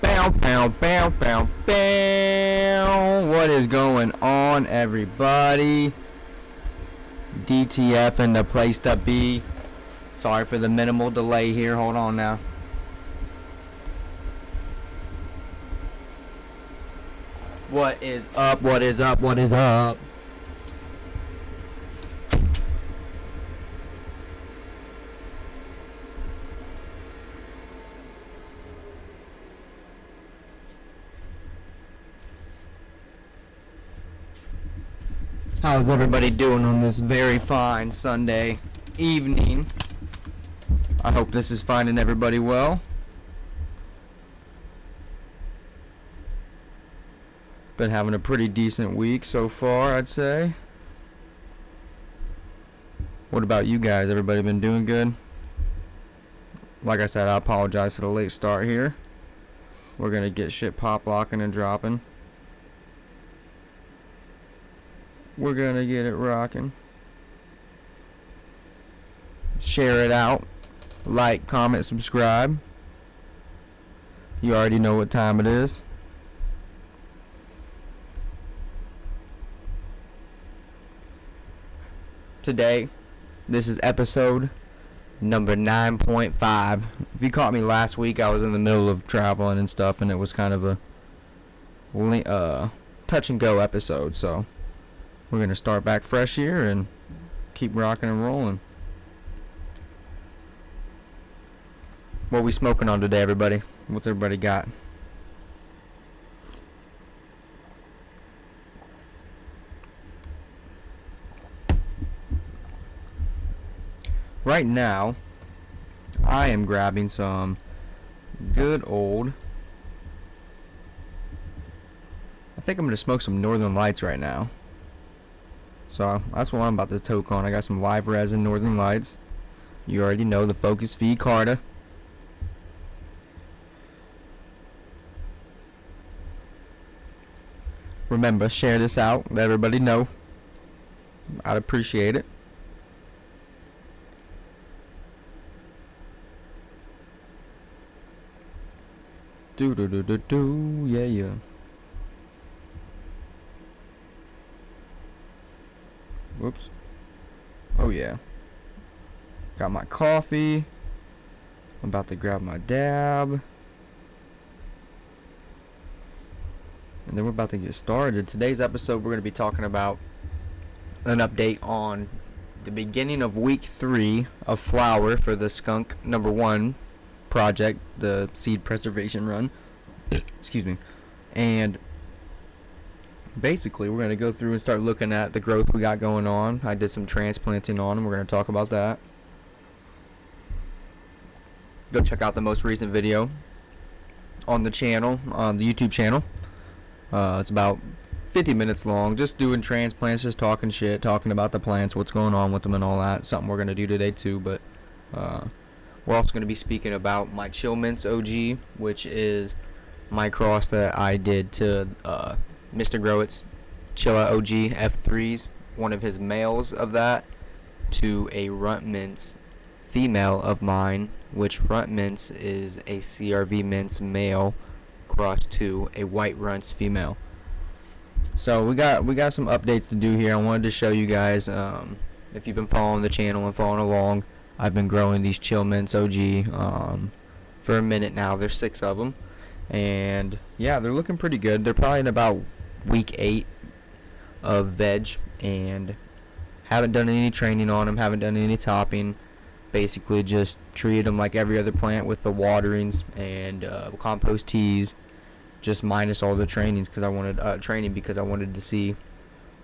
Bow, bow, bow, bow, bow. What is going on, everybody? DTF in the place to be. Sorry for the minimal delay here. Hold on now. What is up? What is up? What is up? How's everybody doing on this very fine Sunday evening? I hope this is finding everybody well. Been having a pretty decent week so far, I'd say. What about you guys? Everybody been doing good? Like I said, I apologize for the late start here. We're gonna get shit pop locking and dropping. We're gonna get it rocking. Share it out. Like, comment, subscribe. You already know what time it is. Today, this is episode number 9.5. If you caught me last week, I was in the middle of traveling and stuff, and it was kind of a touch and go episode, so we're going to start back fresh here and keep rocking and rolling. What we smoking on today, everybody? What's everybody got? Right now, I am grabbing some good old... I think I'm going to smoke some Northern Lights right now. So, that's what I'm about to toke on. I got some live resin Northern Lights. You already know the Focus V Carta. Remember, share this out. Let everybody know. I'd appreciate it. Do, yeah. Whoops. Oh yeah. Got my coffee. I'm about to grab my dab. And then we're about to get started. Today's episode, we're going to be talking about an update on the beginning of week 3 of flower for the skunk number 1 project, the seed preservation run. Excuse me. And basically, we're going to go through and start looking at the growth we got going on. I did some transplanting on them. We're going to talk about that. Go check out the most recent video on the channel, on the YouTube channel. It's about 50 minutes long, just doing transplants, just talking shit, talking about the plants, what's going on with them and all that. Something we're going to do today too, but we're also going to be speaking about my Chill Mints OG, which is my cross that I did to Mr. Growitt's Chilla OG F3s, one of his males of that, to a Runt Mints female of mine, which Runt Mints is a CRV Mints male crossed to a White Runts female. So we got some updates to do here. I wanted to show you guys, if you've been following the channel and following along, I've been growing these Chill Mints OG for a minute now. There's 6 of them, and yeah, they're looking pretty good. They're probably in about week 8 of veg, and haven't done any training on them, haven't done any topping. Basically just treated them like every other plant with the waterings and compost teas, just minus all the trainings because I wanted to see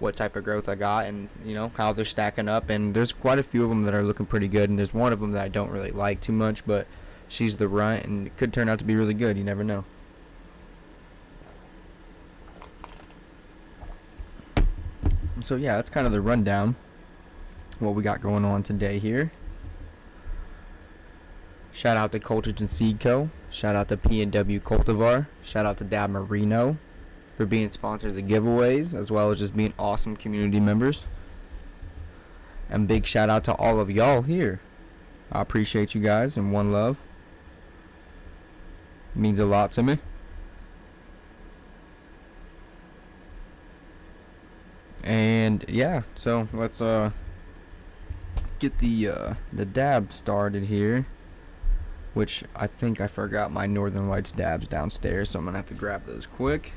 what type of growth I got and how they're stacking up. And there's quite a few of them that are looking pretty good, and there's one of them that I don't really like too much, but she's the runt and it could turn out to be really good. You never know. So yeah, that's kind of the rundown what we got going on today here. Shout out to Cultures and Seed Co. Shout out to P&W Cultivar. Shout out to Dab Marino for being sponsors of giveaways, as well as just being awesome community members. And big shout out to all of y'all here. I appreciate you guys, and one love. It means a lot to me. And yeah, so let's get the dab started here. Which I think I forgot my Northern Lights dabs downstairs, so I'm gonna have to grab those quick.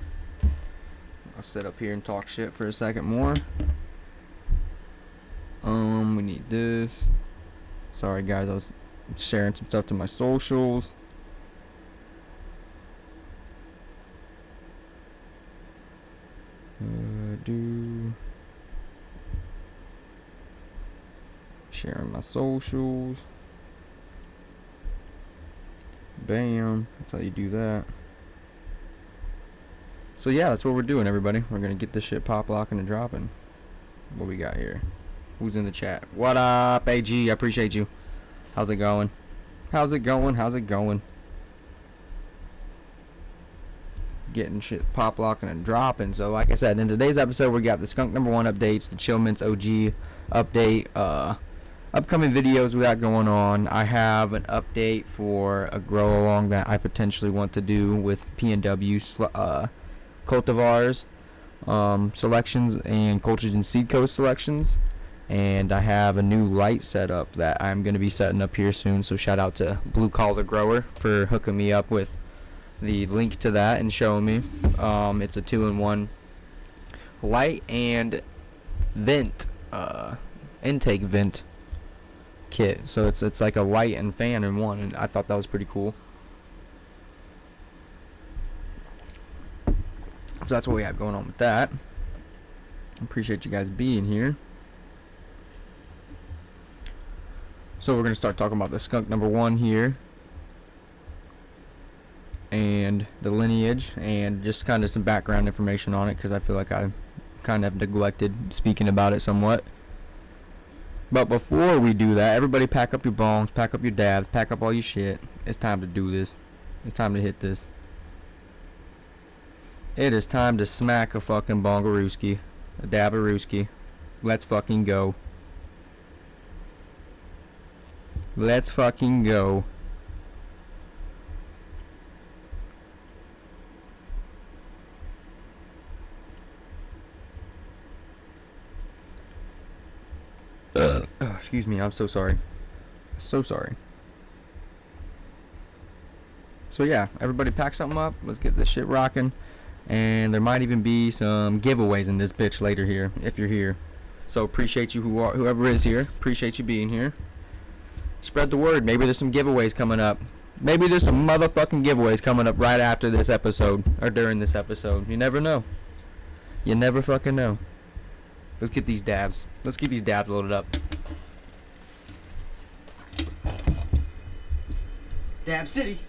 I'll sit up here and talk shit for a second more. We need this. Sorry guys, I was sharing some stuff to my socials. Sharing my socials. Bam. That's how you do that. So yeah, that's what we're doing, everybody. We're gonna get this shit pop locking and dropping. What we got here? Who's in the chat? What up, AG? I appreciate you. How's it going? How's it going? How's it going? Getting shit pop locking and dropping. So like I said, in today's episode we got the Skunk number 1 updates, the Chill Mints OG update, upcoming videos we got going on. I have an update for a grow along that I potentially want to do with P&W cultivars selections and Colchigen Seed Coast selections. And I have a new light setup that I'm going to be setting up here soon. So shout out to Blue Collar Grower for hooking me up with the link to that and showing me. It's a 2-in-1 light and vent, intake vent kit. So it's like a light and fan in one, and I thought that was pretty cool. So that's what we have going on with that. Appreciate you guys being here. So we're going to start talking about the Skunk number 1 here. And the lineage. And just kind of some background information on it. Because I feel like I kind of neglected speaking about it somewhat. But before we do that, everybody pack up your bongs. Pack up your dabs. Pack up all your shit. It's time to do this. It's time to hit this. It is time to smack a fucking bongarooski. A dabarooski. Let's fucking go. Let's fucking go. Oh, excuse me, I'm so sorry. So sorry. So yeah, everybody pack something up. Let's get this shit rocking. And there might even be some giveaways in this bitch later here, if you're here. So appreciate you whoever is here. Appreciate you being here. Spread the word. Maybe there's some giveaways coming up. Maybe there's some motherfucking giveaways coming up right after this episode. Or during this episode. You never know. You never fucking know. Let's get these dabs. Let's get these dabs loaded up. Dab City.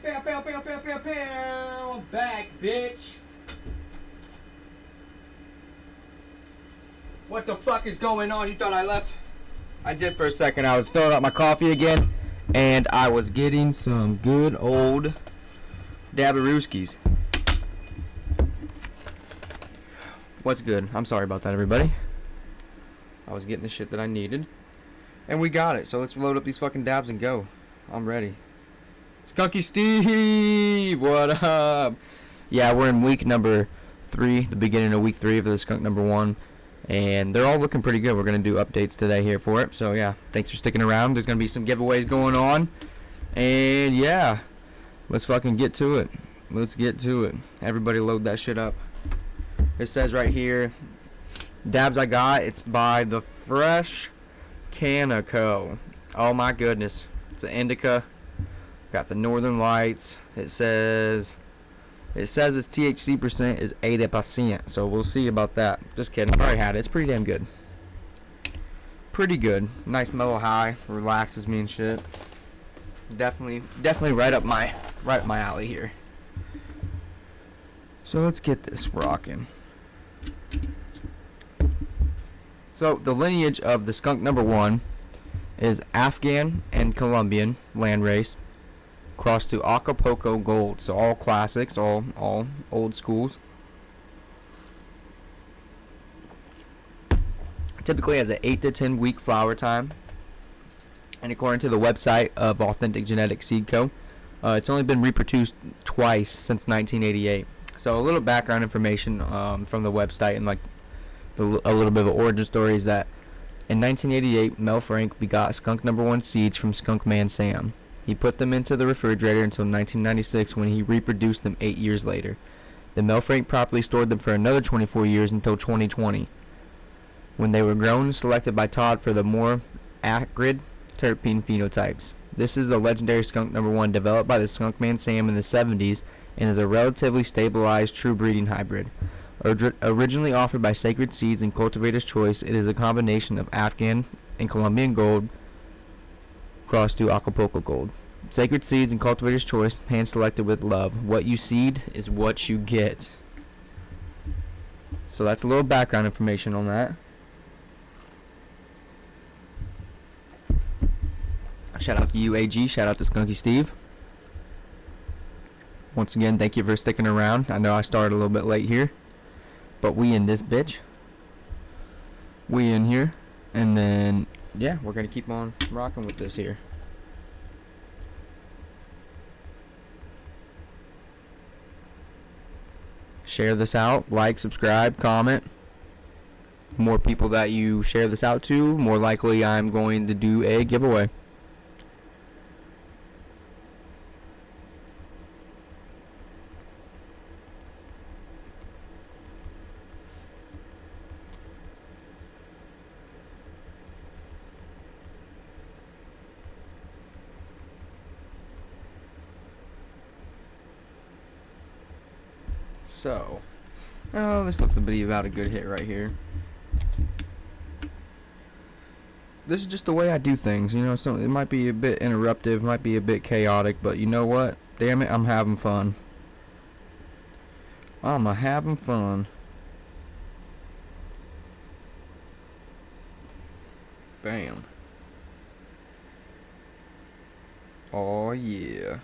Pow, pow, pow, pow, pow, pow. I'm back, bitch. What the fuck is going on? You thought I left? I did for a second. I was filling up my coffee again, and I was getting some good old Dabarooskies. What's good? I'm sorry about that, everybody. I was getting the shit that I needed, and we got it. So let's load up these fucking dabs and go. I'm ready. Skunky Steve, what up? Yeah, we're in week number 3, the beginning of week 3 of the skunk number 1, and they're all looking pretty good. We're gonna do updates today here for it. So yeah, thanks for sticking around. There's gonna be some giveaways going on, and yeah, let's fucking get to it. Let's get to it. Everybody load that shit up. It says right here, dabs I got. It's by the Fresh Canico. Oh my goodness, it's an indica. Got the Northern Lights. It says its THC percent is 80%. So we'll see about that. Just kidding. I already had it. It's pretty damn good. Pretty good. Nice mellow high. Relaxes me and shit. Definitely right up my alley here. So let's get this rocking. So the lineage of the skunk number 1 is Afghan and Colombian landrace. Crossed to Acapulco Gold, so all classics, all old schools. Typically has an 8 to 10 week flower time, and according to the website of Authentic Genetic Seed Co., it's only been reproduced twice since 1988. So a little background information from the website and like a little bit of an origin story is that in 1988, Mel Frank begot skunk number 1 seeds from Skunk Man Sam. He put them into the refrigerator until 1996 when he reproduced them 8 years later. Then Mel Frank properly stored them for another 24 years until 2020, when they were grown and selected by Todd for the more acrid terpene phenotypes. This is the legendary skunk number 1 developed by the Skunk Man Sam in the 70s and is a relatively stabilized true breeding hybrid. Originally offered by Sacred Seeds and Cultivator's Choice, it is a combination of Afghan and Colombian Gold crossed to Acapulco Gold. Sacred Seeds and Cultivator's Choice, hand selected with love. What you seed is what you get. So that's a little background information on that. Shout out to UAG, shout out to Skunky Steve. Once again, thank you for sticking around. I know I started a little bit late here, but we in this bitch. We in here, and then yeah, we're gonna keep on rocking with this here. Share this out, like, subscribe, comment. More people that you share this out to, more likely I'm going to do a giveaway. So, oh, this looks to be about a good hit right here. This is just the way I do things, you know. So it might be a bit interruptive, might be a bit chaotic, but you know what? Damn it, I'm having fun. I'm having fun. Bam. Oh yeah.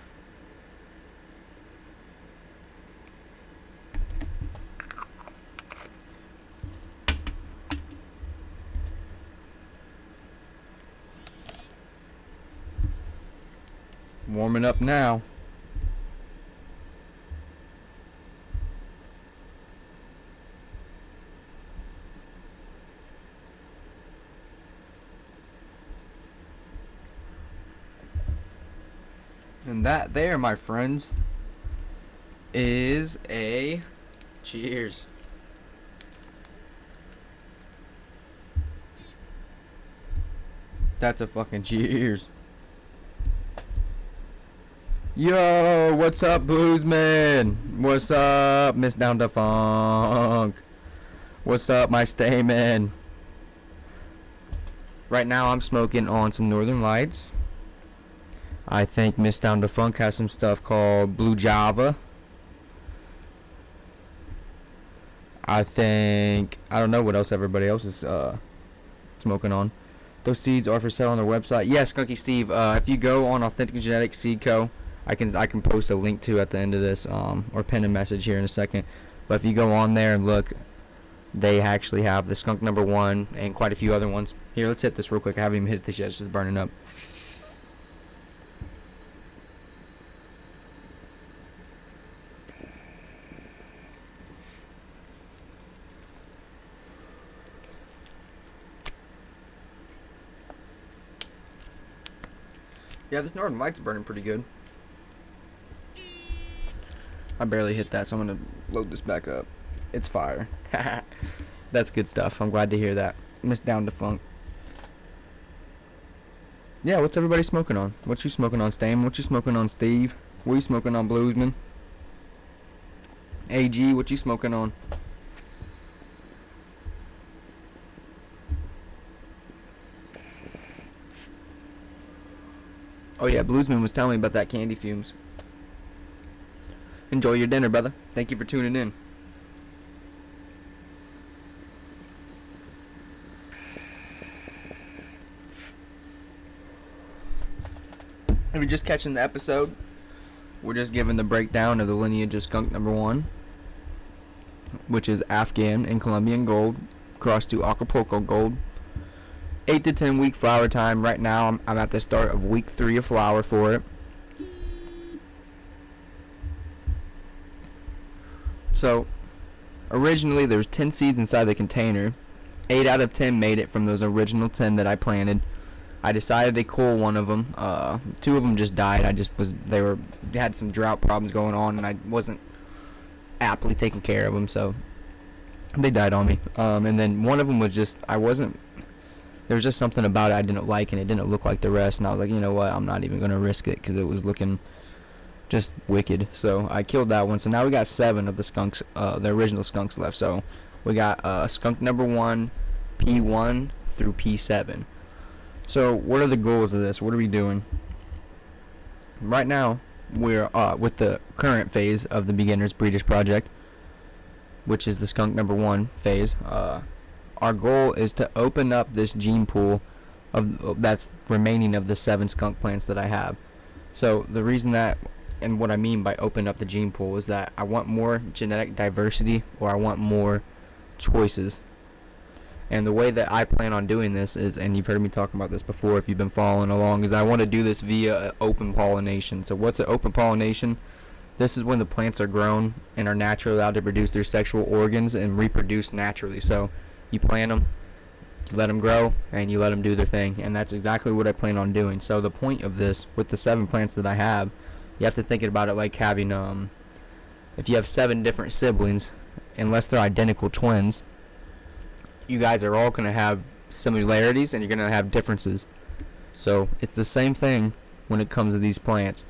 Warming up now. And that there, my friends, is a cheers. That's a fucking cheers. Yo, what's up, Bluesman? What's up, Miss Down to Funk? What's up, my Stamen? Right now, I'm smoking on some Northern Lights. I think Miss Down to Funk has some stuff called Blue Java. I don't know what else everybody else is smoking on. Those seeds are for sale on their website. Yes, Skunky Steve. If you go on Authentic Genetics Seed Co., I can post a link to at the end of this, or pin a message here in a second. But if you go on there and look, they actually have the skunk number 1 and quite a few other ones. Here, let's hit this real quick. I haven't even hit this yet. It's just burning up. Yeah, this Northern Light's burning pretty good. I barely hit that, so I'm going to load this back up. It's fire. That's good stuff. I'm glad to hear that. Miss Down to Funk. Yeah, what's everybody smoking on? What you smoking on, Stam? What you smoking on, Steve? What you smoking on, Bluesman? AG, what you smoking on? Oh yeah, Bluesman was telling me about that candy fumes. Enjoy your dinner, brother. Thank you for tuning in. If you're just catching the episode, we're just giving the breakdown of the lineage of skunk number 1, which is Afghan and Colombian gold, crossed to Acapulco gold. 8 to 10 week flower time. Right now, I'm at the start of week 3 of flower for it. So, originally there was 10 seeds inside the container. 8 out of 10 made it from those original 10 that I planted. I decided to cull one of them. 2 of them just died. They had some drought problems going on, and I wasn't aptly taking care of them, so they died on me. And then one of them was just, there was just something about it I didn't like, and it didn't look like the rest, and I was like, you know what, I'm not even going to risk it, because it was looking just wicked. So I killed that one. So now we got 7 of the skunks, the original skunks left. So we got skunk number 1, P1 through P7. So what are the goals of this? What are we doing? Right now, we're with the current phase of the Beginner's Breeders Project, which is the skunk number 1 phase. Our goal is to open up this gene pool that's remaining of the 7 skunk plants that I have. So the reason that, and what I mean by open up the gene pool, is that I want more genetic diversity, or I want more choices. And the way that I plan on doing this is, and you've heard me talk about this before if you've been following along, is I want to do this via open pollination. So what's an open pollination? This is when the plants are grown and are naturally allowed to produce their sexual organs and reproduce naturally. So you plant them, you let them grow, and you let them do their thing. And that's exactly what I plan on doing. So the point of this, with the 7 plants that I have, you have to think about it like having, if you have 7 different siblings, unless they're identical twins, you guys are all going to have similarities and you're going to have differences. So it's the same thing when it comes to these plants.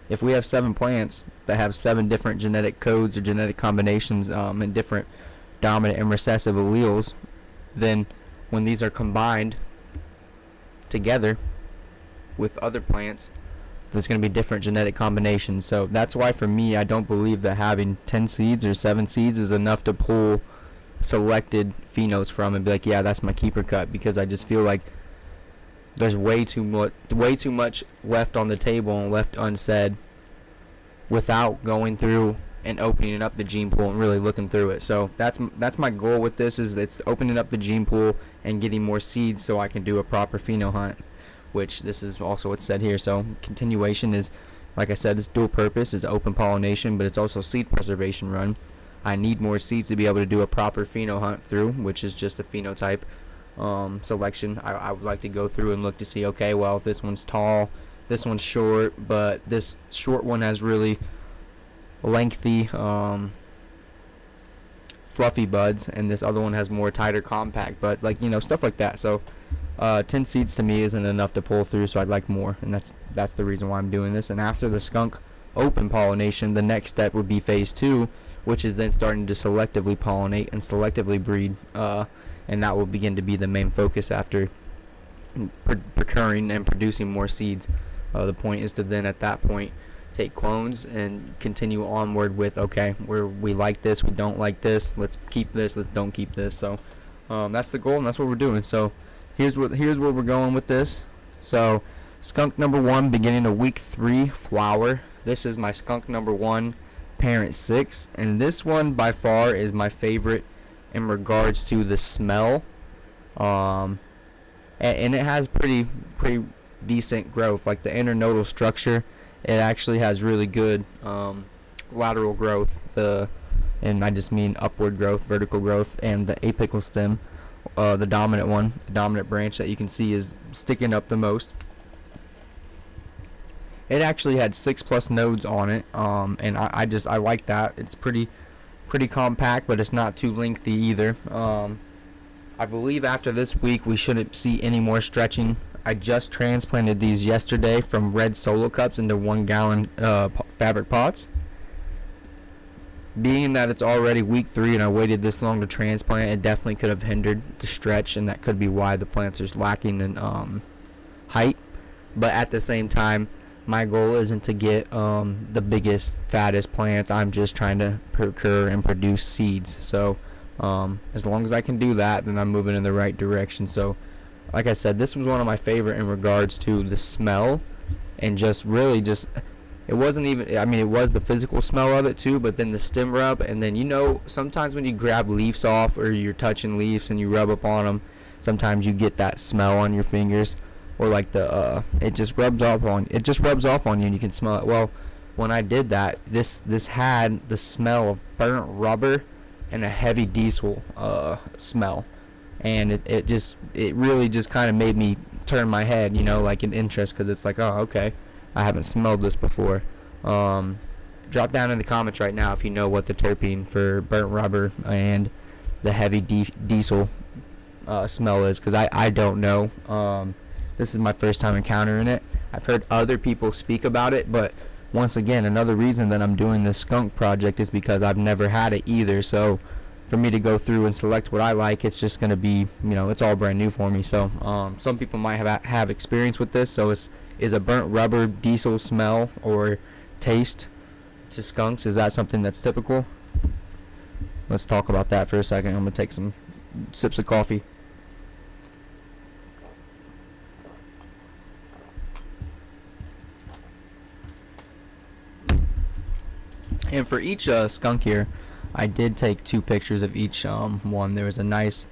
If we have 7 plants that have 7 different genetic codes or genetic combinations, and different dominant and recessive alleles, then when these are combined together with other plants, there's going to be different genetic combinations. So that's why, for me, I don't believe that having 10 seeds or 7 seeds is enough to pull selected phenotypes from and be like, yeah, that's my keeper cut, because I just feel like there's way too much left on the table and left unsaid without going through and opening up the gene pool and really looking through it. So that's my goal with this, is it's opening up the gene pool and getting more seeds so I can do a proper pheno hunt, which this is also what's said here. So continuation is, like I said, it's dual purpose. It's open pollination, but it's also seed preservation run. I need more seeds to be able to do a proper pheno hunt through, which is just a phenotype selection. I would like to go through and look to see, okay, well, if this one's tall, this one's short, but this short one has really lengthy fluffy buds, and this other one has more tighter compact buds, like, you know, stuff like that. So 10 seeds to me isn't enough to pull through, so I'd like more, and that's the reason why I'm doing this. And after the skunk open pollination, the next step would be phase 2, which is then starting to selectively pollinate and selectively breed, and that will begin to be the main focus after procuring and producing more seeds. The point is to then at that point take clones and continue onward with, okay, we like this, we don't like this, let's keep this, let's don't keep this. So that's the goal, and that's what we're doing. So here's where we're going with this. So skunk number 1, beginning of week 3, flower. This is my skunk number 1, parent 6, and this one by far is my favorite in regards to the smell. And it has pretty decent growth. Like the internodal structure, it actually has really good lateral growth. And I just mean upward growth, vertical growth, and the apical stem, the dominant branch that you can see is sticking up the most. It actually had 6+ nodes on it, and I like that. It's pretty compact, but it's not too lengthy either. I believe after this week we shouldn't see any more stretching. I just transplanted these yesterday from red solo cups into 1 gallon fabric pots. Being that it's already week 3 and I waited this long to transplant, it definitely could have hindered the stretch, and that could be why the plants are lacking in height. But at the same time, my goal isn't to get the biggest, fattest plants. I'm just trying to procure and produce seeds. So as long as I can do that, then I'm moving in the right direction. So like I said, this was one of my favorite in regards to the smell, and just really it wasn't even, I mean, it was the physical smell of it too, but then the stem rub, and then, you know, sometimes when you grab leaves off or you're touching leaves and you rub up on them, sometimes you get that smell on your fingers, or like it just rubs off on you and you can smell it. Well, when I did that, this had the smell of burnt rubber and a heavy diesel smell, and it really just kind of made me turn my head, you know, like an interest, because it's like, oh, okay, I haven't smelled this before. Drop down in the comments right now if you know what the terpene for burnt rubber and the heavy diesel smell is, because I don't know. This is my first time encountering it. I've heard other people speak about it, but once again, another reason that I'm doing this skunk project is because I've never had it either. So for me to go through and select what I like, it's just going to be, you know, it's all brand new for me. So some people might have experience with this. So is a burnt rubber diesel smell or taste to skunks, is that something that's typical? Let's talk about that for a second. I'm going to take some sips of coffee. And for each skunk here, I did take 2 pictures of each one. There was a nice,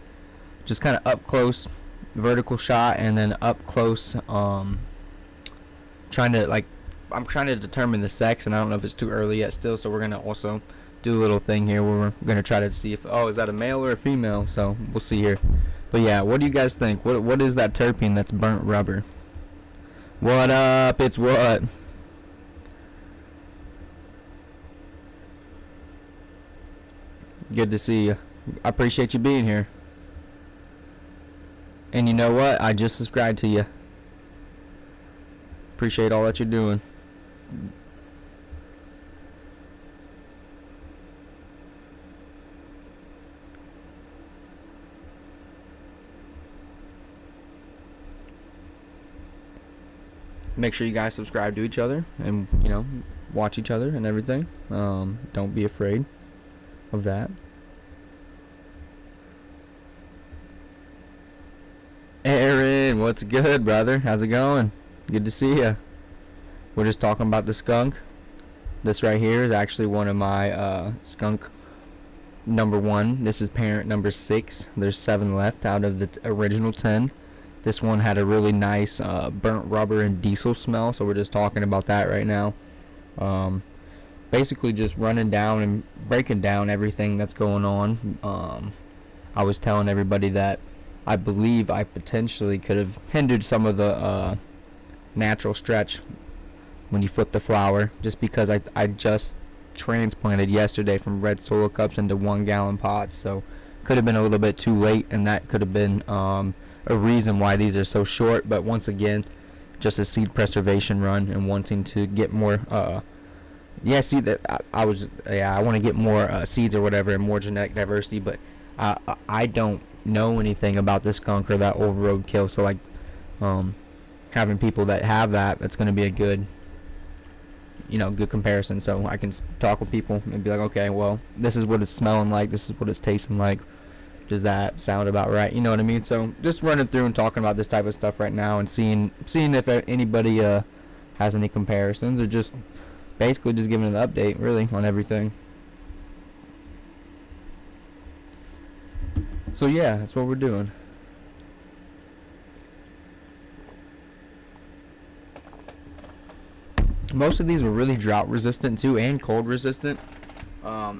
just kind of up close vertical shot, and then up close I'm trying to determine the sex, and I don't know if it's too early yet still, so we're going to also do a little thing here where we're going to try to see if, is that a male or a female? So we'll see here. But yeah, what do you guys think? What is that terpene that's burnt rubber? What up? It's what? Good to see you. I appreciate you being here. And you know what? I just subscribed to you. Appreciate all that you're doing. Make sure you guys subscribe to each other and, you know, watch each other and everything. Don't be afraid of that. Aaron, what's good, brother? How's it going? Good to see you. We're just talking about the skunk. This right here is actually one of my skunk number 1. This is parent number 6. There's 7 left out of the original 10. This one had a really nice burnt rubber and diesel smell, so we're just talking about that right now. Basically just running down and breaking down everything that's going on. I was telling everybody that I believe I potentially could have hindered some of the natural stretch when you flip the flower, just because I just transplanted yesterday from red solo cups into 1 gallon pots, so could have been a little bit too late, and that could have been a reason why these are so short. But once again, just a seed preservation run and wanting to get more see that I want to get more seeds or whatever and more genetic diversity, but I don't know anything about this skunk or that old roadkill, so like kind having people that have that's going to be a good, good comparison. So I can talk with people and be like, okay, well, this is what it's smelling like, this is what it's tasting like. Does that sound about right? You know what I mean? So just running through and talking about this type of stuff right now, and seeing if anybody has any comparisons, or just basically just giving an update really on everything. So yeah, that's what we're doing. Most of these were really drought resistant too, and cold resistant.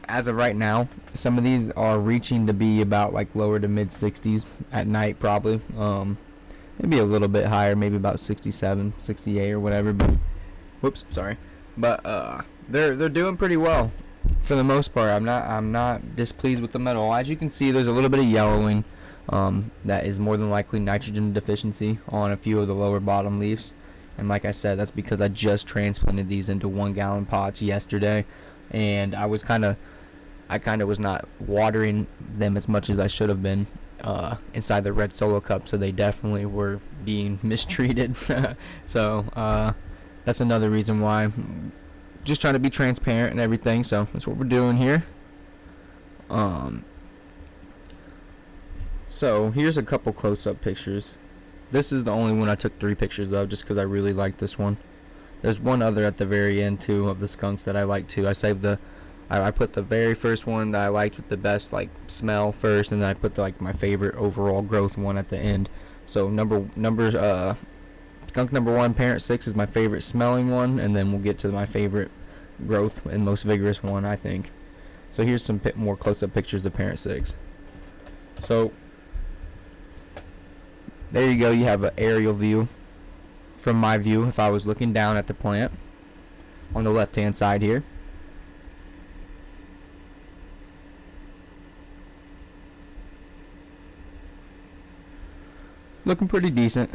As of right now, some of these are reaching to be about like lower to mid 60s at night, probably. Maybe a little bit higher, maybe about 67, 68 or whatever. But whoops, sorry. But they're doing pretty well for the most part. I'm not displeased with them at all. As you can see, there's a little bit of yellowing. That is more than likely nitrogen deficiency on a few of the lower bottom leaves. And like I said, that's because I just transplanted these into 1 gallon pots yesterday, and I kind of was not watering them as much as I should have been inside the red solo cup, so they definitely were being mistreated. So that's another reason why I'm just trying to be transparent and everything. So that's what we're doing here. So here's a couple close-up pictures. This is the only one I took 3 pictures of, just because I really like this one. There's one other at the very end too of the skunks that I like too. I put the very first one that I liked with the best like smell first, and then I put my favorite overall growth one at the end. So skunk number 1, parent 6 is my favorite smelling one, and then we'll get to my favorite growth and most vigorous one, I think. So here's some more close-up pictures of parent 6. So there you go. You have an aerial view from my view if I was looking down at the plant on the left hand side here. Looking pretty decent.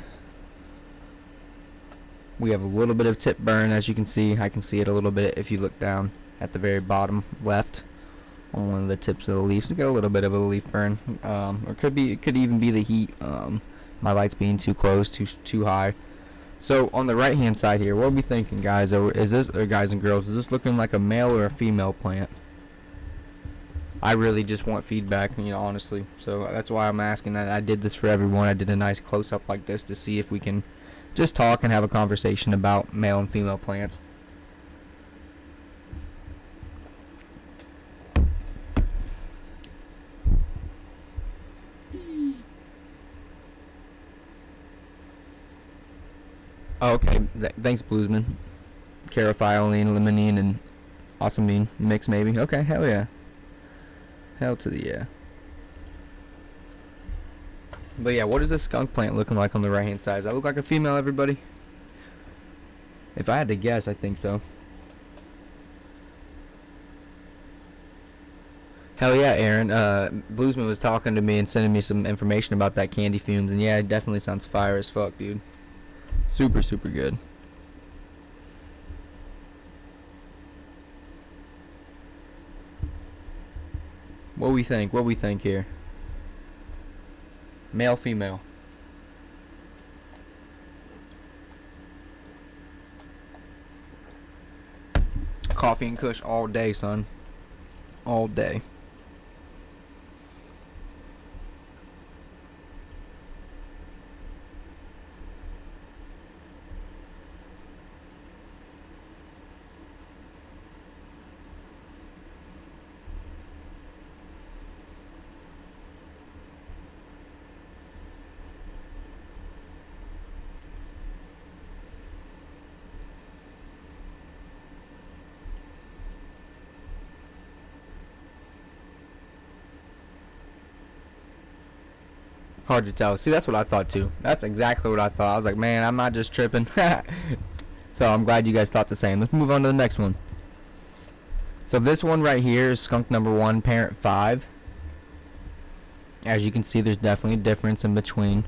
We have a little bit of tip burn, as you can see. I can see it a little bit if you look down at the very bottom left on one of the tips of the leaves. You got a little bit of a leaf burn, or it could even be the heat. My lights being too close, too high. So on the right hand side here, what are we thinking, guys? Guys and girls, is this looking like a male or a female plant? I really just want feedback, honestly. So that's why I'm asking that. I did this for everyone. I did a nice close up like this to see if we can just talk and have a conversation about male and female plants. Oh, okay. Thanks, Bluesman. Carophyllene, limonene, and osmine mix, maybe. Okay, hell yeah. Hell to the yeah. But yeah, what is this skunk plant looking like on the right hand side? Does that look like a female, everybody? If I had to guess, I think so. Hell yeah, Aaron. Bluesman was talking to me and sending me some information about that candy fumes, and yeah, it definitely sounds fire as fuck, dude. Super, super good. What we think? What we think here? Male, female? Coffee and kush all day, son. All day. Hard to tell. See, that's what I thought too. That's exactly what I thought. I was like, man, I'm not just tripping. So I'm glad you guys thought the same. Let's move on to the next one. So this one right here is skunk number 1, parent 5. As you can see, there's definitely a difference in between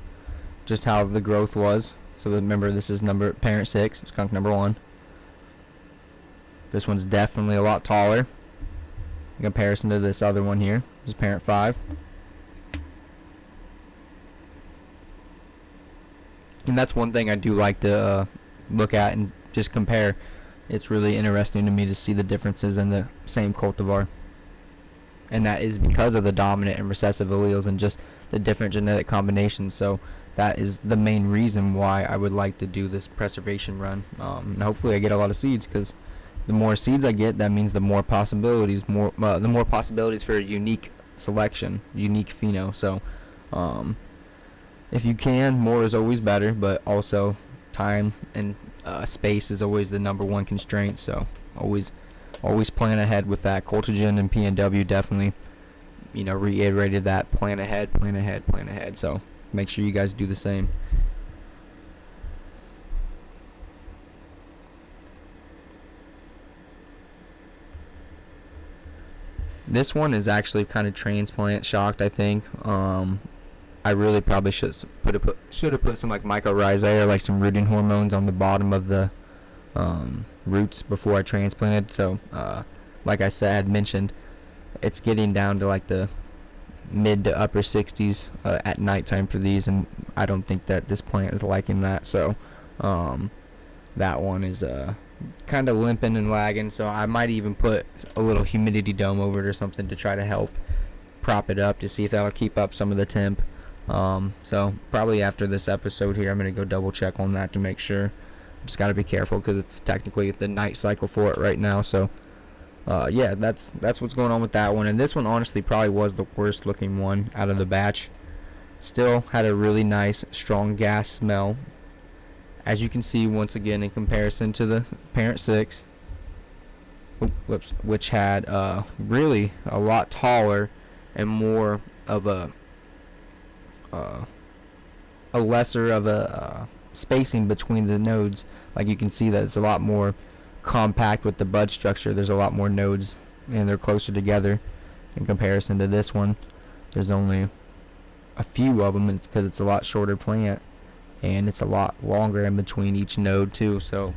just how the growth was. So remember, this is parent 6, skunk number 1. This one's definitely a lot taller in comparison to this other one here. This is parent 5. And And that's one thing I do like to look at and just compare. It's really interesting to me to see the differences in the same cultivar. And that is because of the dominant and recessive alleles and just the different genetic combinations. So that is the main reason why I would like to do this preservation run. And hopefully I get a lot of seeds, because the more seeds I get, that means the more possibilities, the more possibilities for a unique selection, unique pheno. So if you can, more is always better, but also time and space is always the number one constraint. So always plan ahead with that. Cultigen and PNW definitely, reiterated that. Plan ahead. So make sure you guys do the same. This one is actually kind of transplant shocked, I think. I really probably should have put some like mycorrhizae or like some rooting hormones on the bottom of the roots before I transplanted. So like I said, I had mentioned, it's getting down to like the mid to upper 60s at nighttime for these, and I don't think that this plant is liking that. So that one is kind of limping and lagging, so I might even put a little humidity dome over it or something to try to help prop it up, to see if that'll keep up some of the temp. So probably after this episode here, I'm going to go double check on that to make sure. Just got to be careful because it's technically the night cycle for it right now. So yeah, that's what's going on with that one. And this one honestly probably was the worst looking one out of the batch. Still had a really nice strong gas smell, as you can see once again in comparison to the parent 6, which had really a lot taller and more of a lesser of a spacing between the nodes. Like you can see that it's a lot more compact with the bud structure. There's a lot more nodes and they're closer together in comparison to this one. There's only a few of them because it's a lot shorter plant, and it's a lot longer in between each node too. So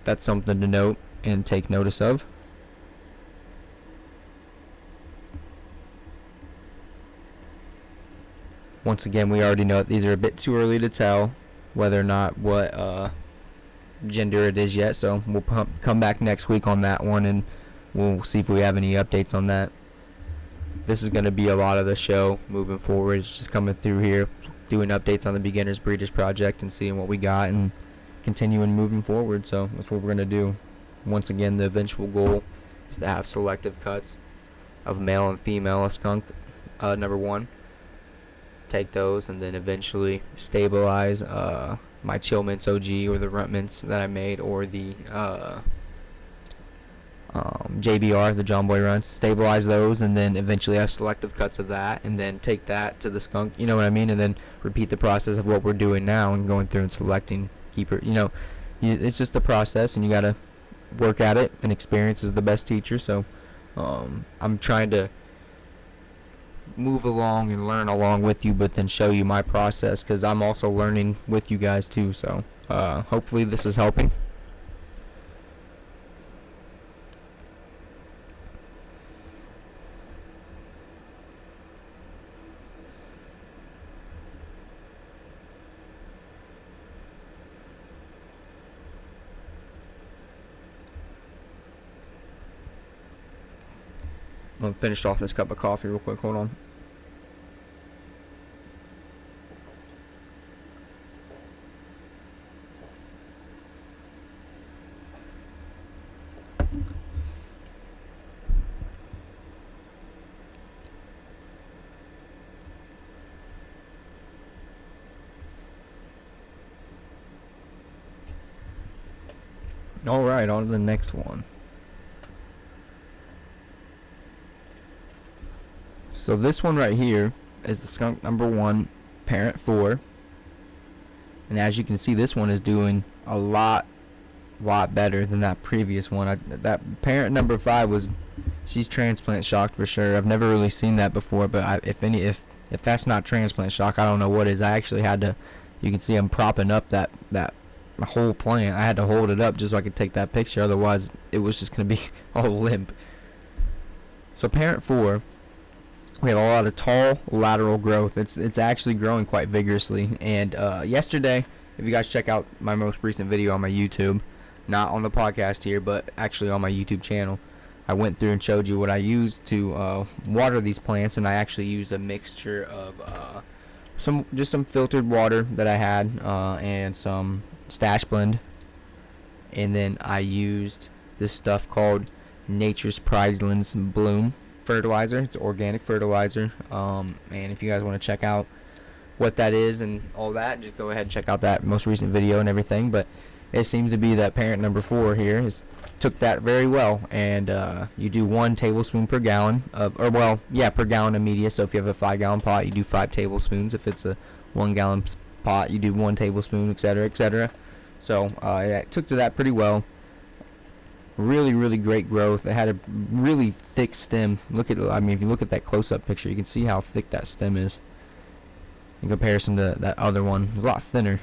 that's something to note and take notice of. Once again, we already know that these are a bit too early to tell whether or not what gender it is yet. So we'll come back next week on that one, and we'll see if we have any updates on that. This is going to be a lot of the show moving forward. It's just coming through here, doing updates on the Beginners Breeders Project and seeing what we got and continuing moving forward. So that's what we're going to do. Once again, the eventual goal is to have selective cuts of male and female skunk number 1. Take those and then eventually stabilize my Chill Mints OG or the Runt Mints that I made, or the JBR, the John Boy Runts. Stabilize those and then eventually have selective cuts of that, and then take that to the skunk, you know what I mean, and then repeat the process of what we're doing now and going through and selecting keeper. It's just the process, and you gotta work at it, and experience is the best teacher. So I'm trying to move along and learn along with you, but then show you my process, because I'm also learning with you guys too. So hopefully this is helping. I'm going to finish off this cup of coffee real quick. Hold on. Alright, on to the next one. So this one right here is the skunk number 1, parent 4. And as you can see, this one is doing a lot better than that previous one. That parent number 5 she's transplant shocked for sure. I've never really seen that before, but if that's not transplant shock, I don't know what is. I actually had to, you can see I'm propping up that whole plant. I had to hold it up just so I could take that picture, otherwise it was just going to be all limp. So parent 4 We have a lot of tall lateral growth. It's actually growing quite vigorously. And yesterday, if you guys check out my most recent video on my YouTube, not on the podcast here, but actually on my YouTube channel, I went through and showed you what I used to water these plants, and I actually used a mixture of some filtered water that I had and some stash blend, and then I used this stuff called Nature's Pridelands Bloom fertilizer. It's organic fertilizer, and if you guys want to check out what that is and all that, just go ahead and check out that most recent video and everything. But it seems to be that parent number 4 here took that very well, and you do 1 tablespoon per gallon of, or well, yeah, per gallon of media. So if you have a 5-gallon pot, you do 5 tablespoons. If it's a 1-gallon pot, you do 1 tablespoon, etc., etc. So yeah, it took to that pretty well. Really, really great growth. It had a really thick stem. Look at, I mean, if you look at that close-up picture, you can see how thick that stem is in comparison to that other one. It's a lot thinner.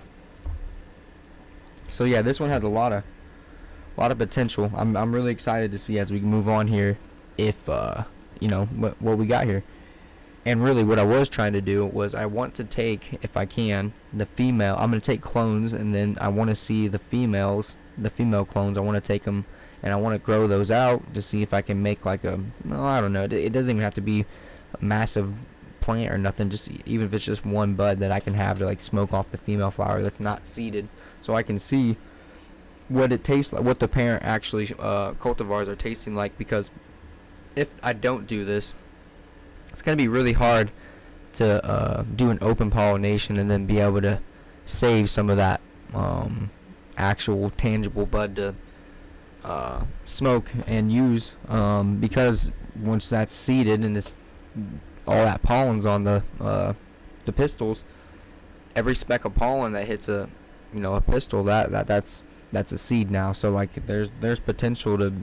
So yeah, this one had a lot of potential. I'm really excited to see as we move on here if you know what we got here. And really what I was trying to do was I want to take, if I can, the female. I'm going to take clones, and then I want to see the female clones. I want to take them and I want to grow those out to see if I can make like a, no, I don't know, it doesn't even have to be a massive plant or nothing, just even if it's just one bud that I can have to like smoke off the female flower that's not seeded, so I can see what it tastes like, what the parent actually cultivars are tasting like. Because if I don't do this, it's going to be really hard to do an open pollination and then be able to save some of that actual tangible bud to smoke and use, because once that's seeded and it's all that pollen's on the pistils, every speck of pollen that hits a pistil, that's a seed now. So like there's potential to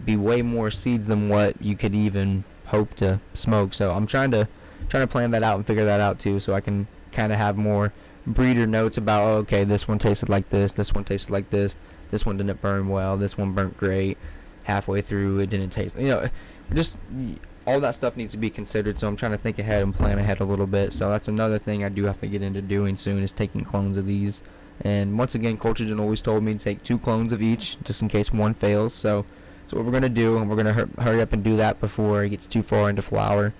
be way more seeds than what you could even hope to smoke. So I'm trying to plan that out and figure that out too, so I can kind of have more breeder notes about, oh, okay, this one tasted like this one tasted like this one didn't burn well, this one burnt great, halfway through it didn't taste, just all that stuff needs to be considered. So I'm trying to think ahead and plan ahead a little bit. So that's another thing I do have to get into doing soon, is taking clones of these. And once again, Cultigen always told me to take 2 clones of each just in case one fails. So that's what we're going to do, and we're going to hurry up and do that before it gets too far into flower.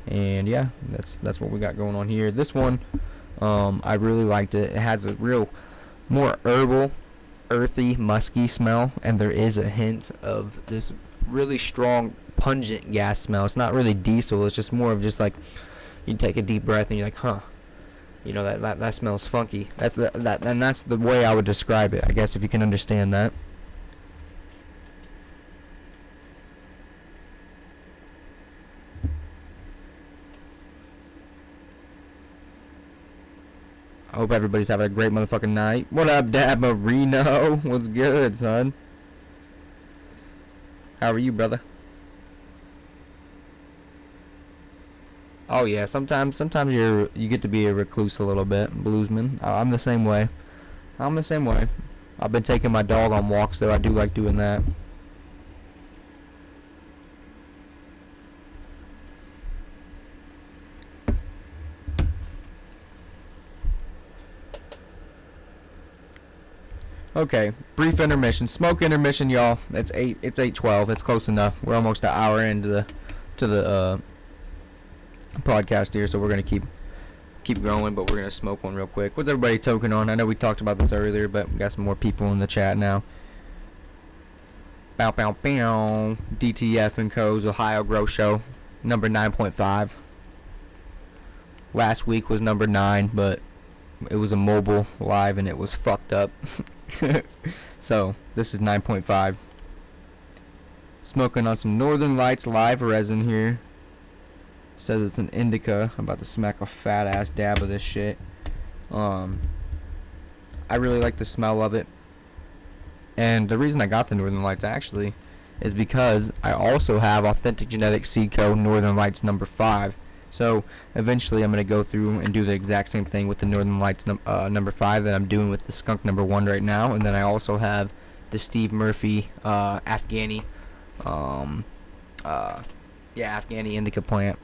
And yeah, that's what we got going on here. This one, I really liked it. It has a real more herbal, earthy, musky smell, and there is a hint of this really strong, pungent gas smell. It's not really diesel, it's just more of just like you take a deep breath and you're like, huh, that smells funky. That's the way I would describe it, I guess, if you can understand that. I hope everybody's having a great motherfucking night. What up, Dad Marino? What's good, son? How are you, brother? Oh yeah, sometimes you get to be a recluse a little bit, bluesman. I'm the same way. I've been taking my dog on walks, though. I do like doing that. Okay, brief intermission, smoke intermission, y'all. It's 8:12. It's close enough. We're almost an hour into the podcast here, so we're gonna keep going, but we're gonna smoke one real quick. What's everybody toking on? I know we talked about this earlier, but we got some more people in the chat now. Bow bow bow. DTF and Co.'s Ohio Grow Show, number 9.5. Last week was number 9, but it was a mobile live and it was fucked up. So this is 9.5. Smoking on some Northern Lights live resin here. Says it's an indica. I'm about to smack a fat ass dab of this shit. I really like the smell of it. And the reason I got the Northern Lights actually is because I also have Authentic Genetics Seed Co. Northern Lights number 5. So eventually I'm going to go through and do the exact same thing with the Northern Lights number 5 that I'm doing with the Skunk number 1 right now. And then I also have the Steve Murphy Afghani Afghani indica plant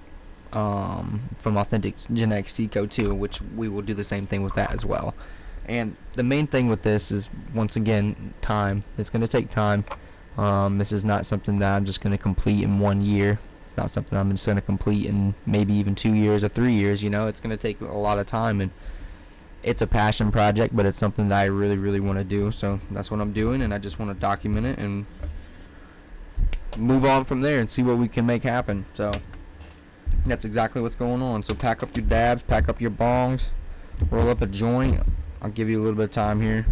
from Authentic Genetic Seed Code 2, which we will do the same thing with that as well. And the main thing with this is, once again, time. It's going to take time. This is not something that I'm just going to complete in 1 year. It's not something I'm just going to complete in maybe even 2 years or 3 years. It's going to take a lot of time, and it's a passion project, but it's something that I really, really want to do. So that's what I'm doing, and I just want to document it and move on from there and see what we can make happen. So that's exactly what's going on. So pack up your dabs, pack up your bongs, roll up a joint. I'll give you a little bit of time here.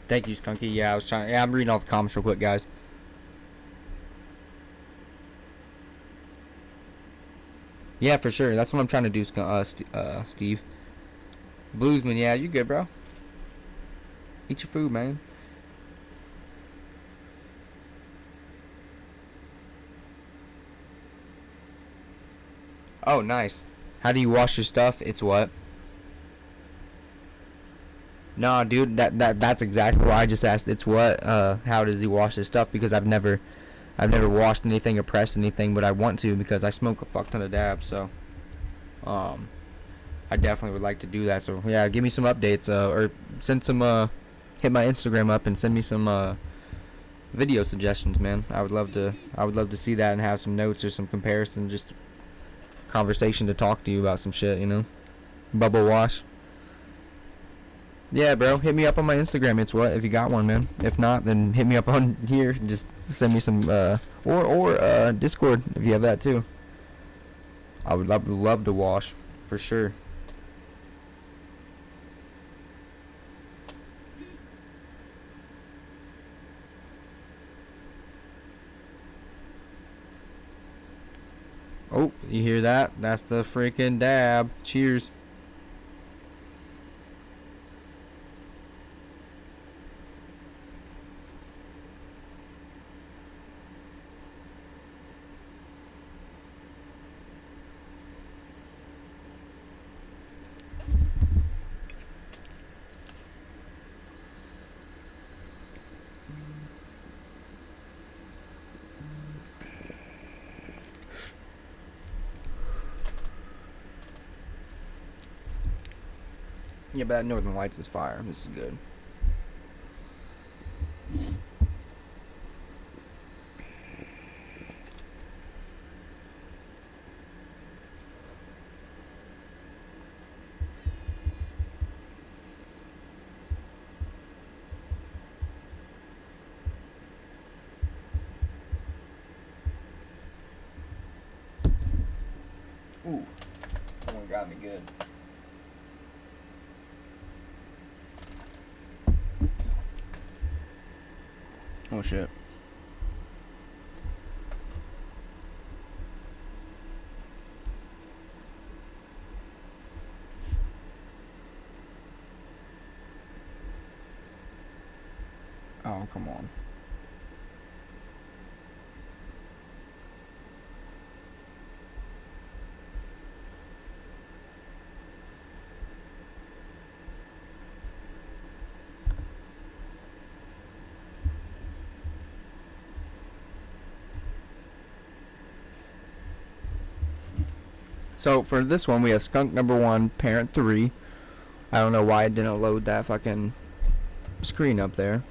Thank you, Skunky. Yeah, I'm reading all the comments real quick, guys. Yeah, for sure. That's what I'm trying to do, Steve. Bluesman, yeah, you good, bro? Eat your food, man. Oh, nice. How do you wash your stuff? It's what? No, dude, that's exactly what I just asked. It's what? How does he wash his stuff? Because I've never washed anything or pressed anything, but I want to because I smoke a fuck ton of dabs. So, I definitely would like to do that. So yeah, give me some updates, or send some, hit my Instagram up and send me some video suggestions, man. I would love to see that and have some notes or some comparison, just conversation to talk to you about some shit, Bubble wash. Yeah, bro, hit me up on my Instagram. It's what, if you got one, man. If not, then hit me up on here. Just send me some, or Discord if you have that too. I would love to wash for sure. Oh, you hear that? That's the freaking dab. Cheers. Yeah, but that Northern Lights is fire. This is good. Ooh, that one got me good. Oh shit. Oh, come on. So for this one, we have skunk number 1, parent 3. I don't know why it didn't load that fucking screen up there.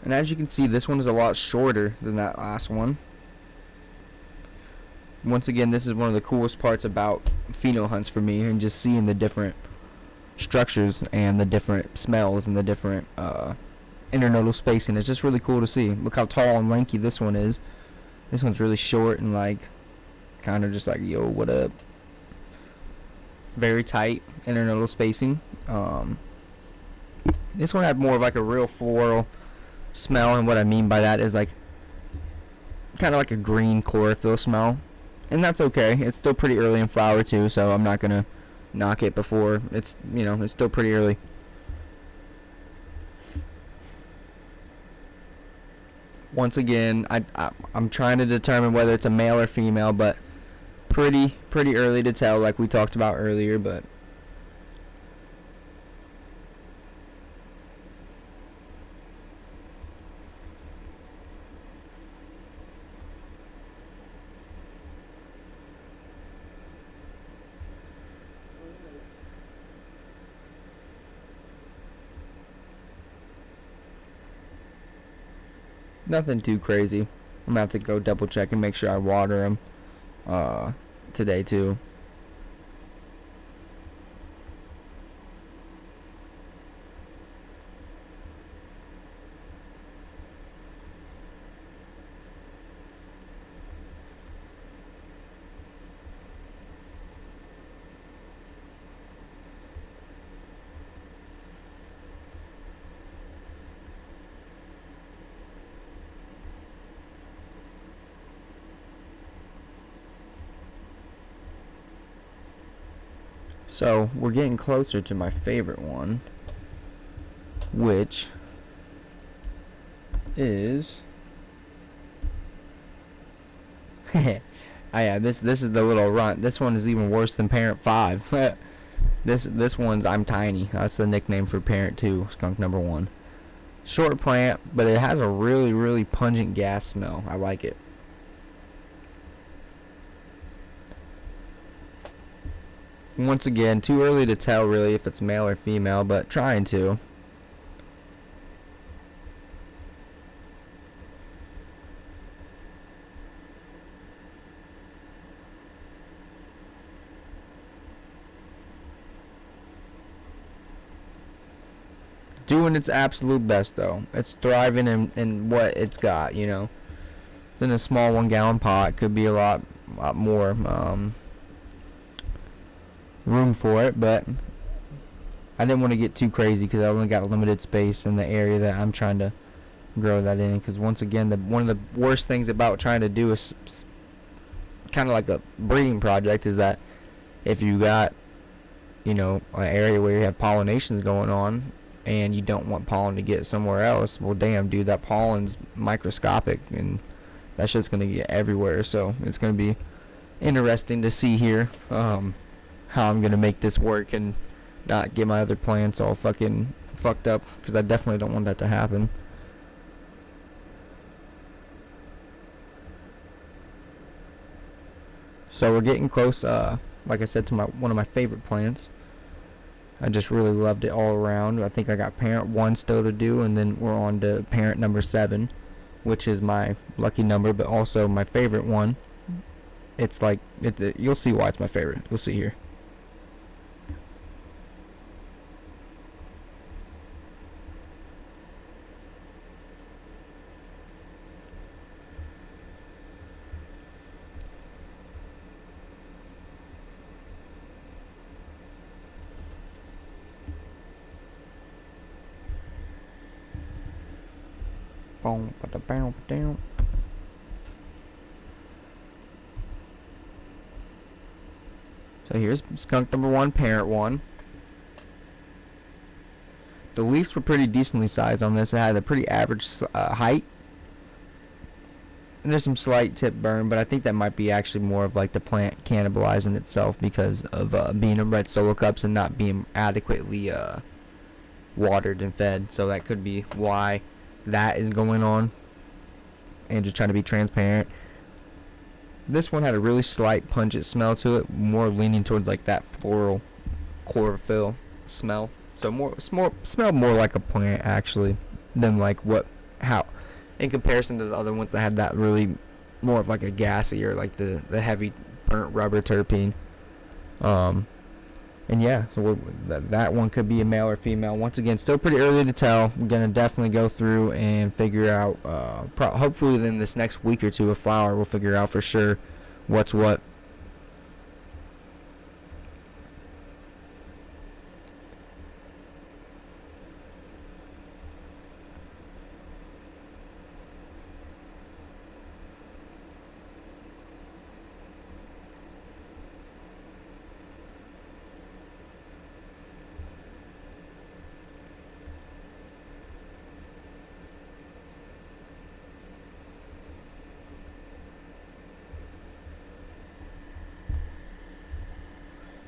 And as you can see, this one is a lot shorter than that last one. Once again, this is one of the coolest parts about pheno hunts for me, and just seeing the different structures and the different smells and the different internodal spacing. It's just really cool to see. Look how tall and lanky this one is. This one's really short and like kind of just like, yo, what up? Very tight internodal spacing. This one had more of like a real floral smell, and what I mean by that is like kind of like a green chlorophyll smell, and that's okay. It's still pretty early in flower too, so I'm not gonna knock it before it's, you know, it's still pretty early. Once again, I'm trying to determine whether it's a male or female, but pretty early to tell, like we talked about earlier. But nothing too crazy. I'm gonna have to go double check and make sure I water them today too. So we're getting closer to my favorite one, which is oh yeah, this is the little runt. This one is even worse than parent 5. This one's I'm Tiny. That's the nickname for parent 2, skunk number 1. Short plant, but it has a really pungent gas smell. I like it. Once again, too early to tell really if it's male or female, but trying to. Doing its absolute best though. It's thriving in what it's got, you know. It's in a small 1-gallon pot. Could be a lot more room for it, but I didn't want to get too crazy because I only got limited space in the area that I'm trying to grow that in. Because once again, one of the worst things about trying to do is kind of like a breeding project is that if you got, you know, an area where you have pollinations going on and you don't want pollen to get somewhere else, well damn dude, that pollen's microscopic and that shit's gonna get everywhere. So it's gonna be interesting to see here how I'm gonna make this work and not get my other plants all fucking fucked up, because I definitely don't want that to happen. So we're getting close, like I said, to one of my favorite plants. I just really loved it all around. I think I got parent 1 still to do, and then we're on to parent number 7, which is my lucky number, but also my favorite one. It's like, you'll see why it's my favorite. You'll see here. So here's skunk number 1, parent 1. The leaves were pretty decently sized on this. It had a pretty average height. And there's some slight tip burn, but I think that might be actually more of like the plant cannibalizing itself because of being in red solo cups and not being adequately watered and fed. So that could be why that is going on. And just trying to be transparent. This one had a really slight pungent smell to it, more leaning towards like that floral chlorophyll smell. So smelled more like a plant actually than like how in comparison to the other ones that had that really more of like a gassy or like the heavy burnt rubber terpene. And yeah, so that one could be a male or female. Once again, still pretty early to tell. We're gonna definitely go through and figure out. Hopefully, within this next week or two of flower, we'll figure out for sure what's what.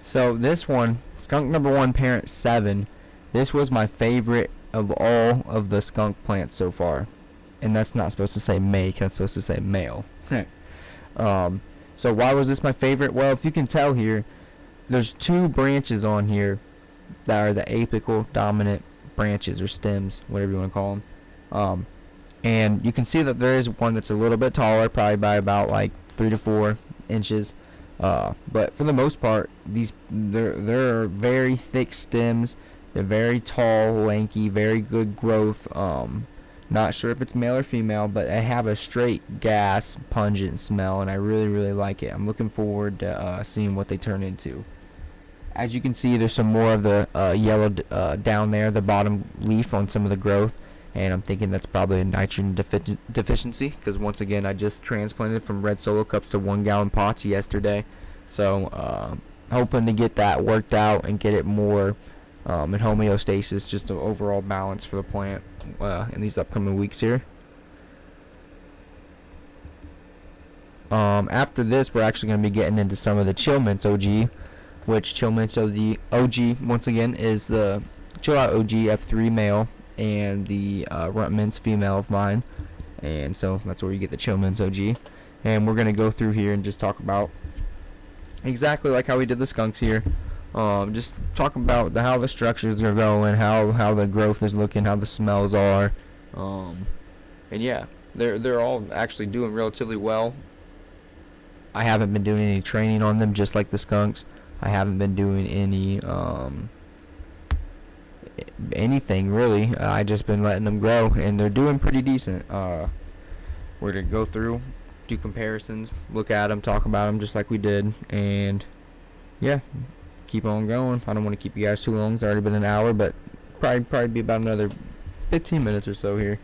So this one, skunk number 1, parent 7, this was my favorite of all of the skunk plants so far. And that's not supposed to say make, that's supposed to say male. So why was this my favorite? Well, if you can tell here, there's 2 branches on here that are the apical dominant branches or stems, whatever you want to call them. And you can see that there is one that's a little bit taller, probably by about like 3 to 4 inches. But for the most part, they're very thick stems. They're very tall, lanky, very good growth. Not sure if it's male or female, but they have a straight gas, pungent smell, and I really, really like it. I'm looking forward to seeing what they turn into. As you can see, there's some more of the yellow down there, the bottom leaf on some of the growth, and I'm thinking that's probably a nitrogen deficiency, because once again, I just transplanted from red solo cups to 1-gallon pots yesterday. So hoping to get that worked out and get it more in homeostasis, just an overall balance for the plant in these upcoming weeks here. After this, we're actually going to be getting into some of the Chill Mints OG, which Chill Mints OG once again is the Chill Out OG F3 male and the Runt Mints female of mine, and so that's where you get the Chill Mints OG. And we're going to go through here and just talk about exactly like how we did the skunks here. Just talk about how the structures are going, how the growth is looking, how the smells are, and yeah, they're all actually doing relatively well. I haven't been doing any training on them, just like the skunks. I haven't been doing any anything really. I just been letting them grow, and they're doing pretty decent. We're gonna go through, do comparisons, look at them, talk about them, just like we did, and yeah, keep on going. I don't want to keep you guys too long. It's already been an hour, but probably be about another 15 minutes or so here.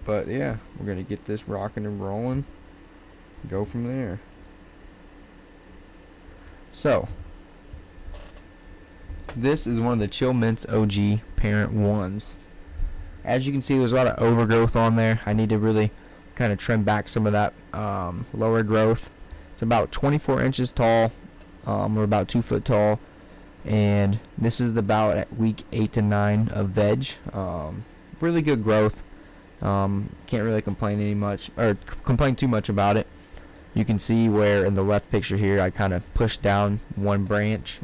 But yeah, we're gonna get this rocking and rolling. Go from there. So this is one of the Chill Mints OG parent 1s. As you can see, there's a lot of overgrowth on there. I need to really kind of trim back some of that lower growth. It's about 24 inches tall, or about 2 foot tall, and this is about at week 8 to 9 of veg. Really good growth. Can't really complain too much about it. You can see where in the left picture here I kind of pushed down one branch,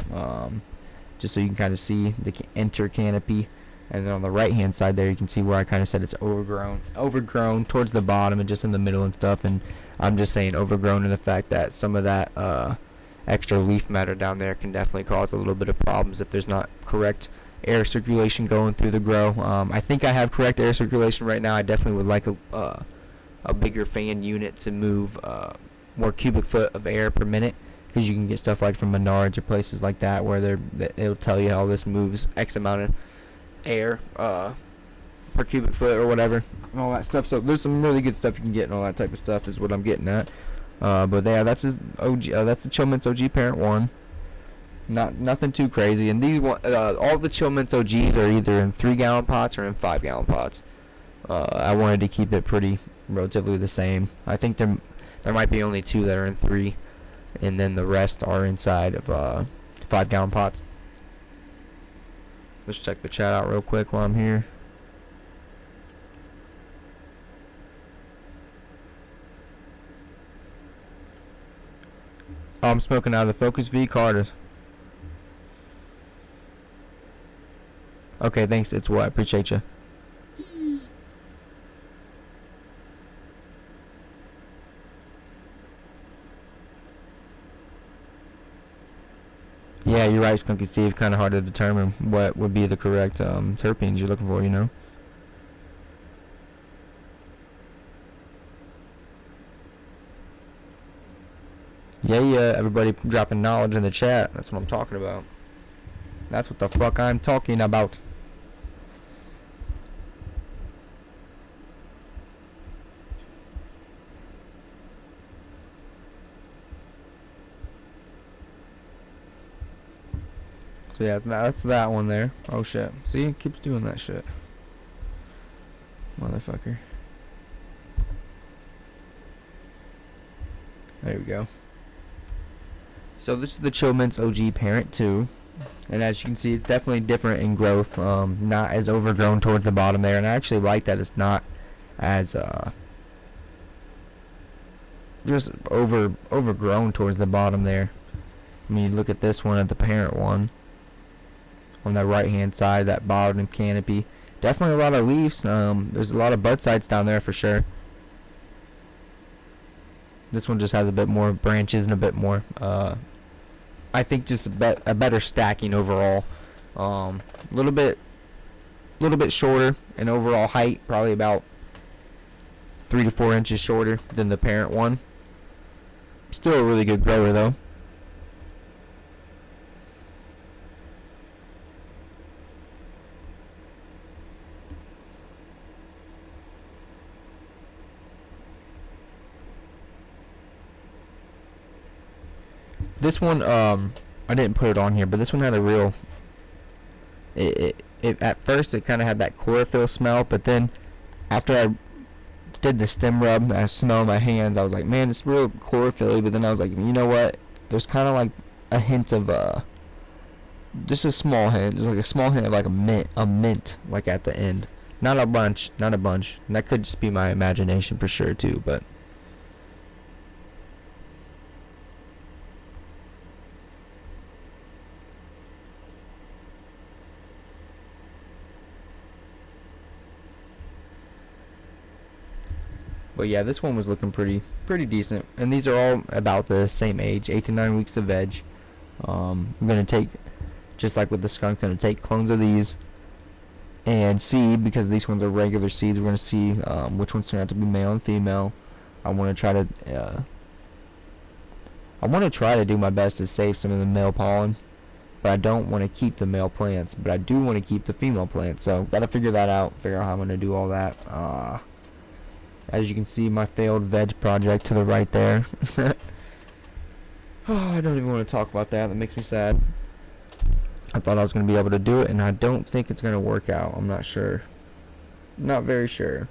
just so you can kind of see the enter canopy. And then on the right hand side there, you can see where I kind of said it's overgrown towards the bottom and just in the middle and stuff. And I'm just saying overgrown in the fact that some of that extra leaf matter down there can definitely cause a little bit of problems if there's not correct air circulation going through the grow. I think I have correct air circulation right now. I definitely would like a bigger fan unit to move more cubic foot of air per minute, because you can get stuff like from Menards or places like that where it'll tell you how this moves X amount of air per cubic foot or whatever and all that stuff. So there's some really good stuff you can get and all that type of stuff is what I'm getting at. But yeah, that's his OG. That's the Chill Mints OG parent 1. Nothing too crazy. And these all the Chill Mints OGs are either in 3-gallon pots or in 5-gallon pots. I wanted to keep it pretty relatively the same. I think there might be only 2 that are in 3, and then the rest are inside of 5-gallon pots. Let's check the chat out real quick while I'm here. Oh, I'm smoking out of the Focus V Carter. Okay, thanks. It's what? I appreciate you. Yeah, you're right, Skunky Steve. Kind of hard to determine what would be the correct terpenes you're looking for, you know? Yeah, everybody dropping knowledge in the chat. That's what I'm talking about. That's what the fuck I'm talking about. So yeah, that's that one there. Oh shit. See, it keeps doing that shit. Motherfucker. There we go. So this is the Chill Mints OG Parent 2. And as you can see, it's definitely different in growth. Not as overgrown towards the bottom there. And I actually like that it's not as just overgrown towards the bottom there. I mean, you look at this one, at the parent one. On the right hand side, that bottom canopy, definitely a lot of leaves. There's a lot of bud sites down there for sure. This one just has a bit more branches and a bit more I think just a better stacking overall. Little bit shorter in overall height, probably about 3 to 4 inches shorter than the parent one. Still a really good grower though. This one, I didn't put it on here, but this one had a real. It at first it kind of had that chlorophyll smell, but then after I did the stem rub, I smelled my hands. I was like, man, it's real chlorophyll-y. But then I was like, you know what? There's kind of like a hint of just a small hint. There's like a small hint of like a mint, like at the end. Not a bunch. And that could just be my imagination for sure too, but. But yeah, this one was looking pretty decent. And these are all about the same age, 8 to 9 weeks of veg. I'm going to take, just like with the skunk, going to take clones of these and seed, because these ones are regular seeds. We're going to see which ones turn out to be male and female. I want to try to do my best to save some of the male pollen, but I don't want to keep the male plants, but I do want to keep the female plants. So got to figure that out, figure out how I'm going to do all that. As you can see, my failed veg project to the right there. Oh, I don't even want to talk about that. That makes me sad. I thought I was going to be able to do it, and I don't think it's going to work out. I'm not sure. Not very sure.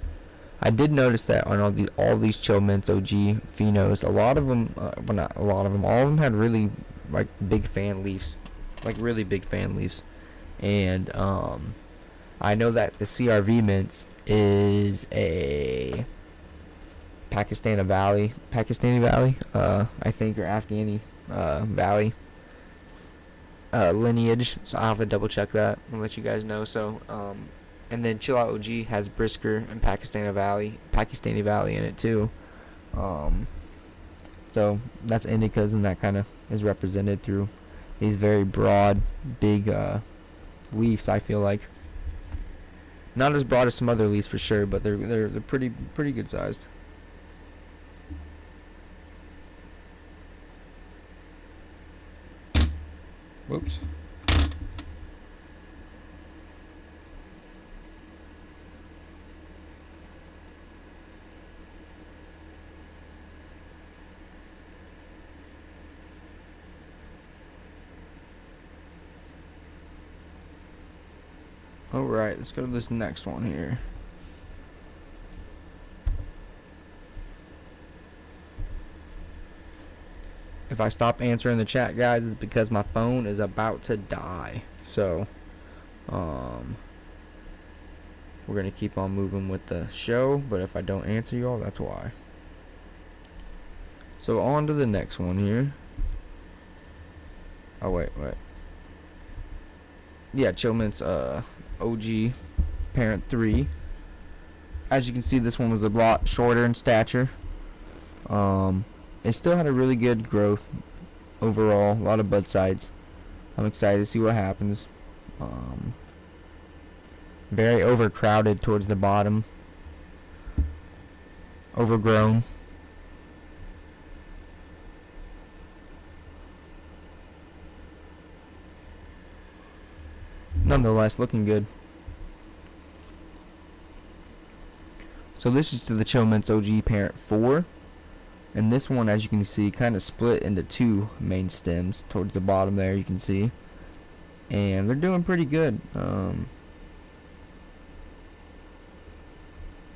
I did notice that on all these Chill Mints OG phenos, a lot of them, well, not a lot of them, all of them had really like big fan leaves, like really big fan leaves. And I know that the CRV mints is a Pakistani Valley, I think, or Afghani Valley lineage. So I'll have to double check that and let you guys know. So, and then Chill Out OG has Brisker and Pakistani Valley in it too. So that's indicas, and that kind of is represented through these very broad, big leaves. I feel like not as broad as some other leaves for sure, but they're pretty good sized. Whoops. Alright, let's go to this next one here. If I stop answering the chat, guys, it's because my phone is about to die. So, we're going to keep on moving with the show, but if I don't answer y'all, that's why. So, on to the next one here. Oh, wait. Yeah, Chill Mints OG Parent 3. As you can see, this one was a lot shorter in stature. It still had a really good growth overall, a lot of bud sides. I'm excited to see what happens. Very overcrowded towards the bottom. Overgrown. Nonetheless, looking good. So this is to the Chill Mints OG parent 4. And this one, as you can see, kind of split into 2 main stems towards the bottom there, you can see. And they're doing pretty good.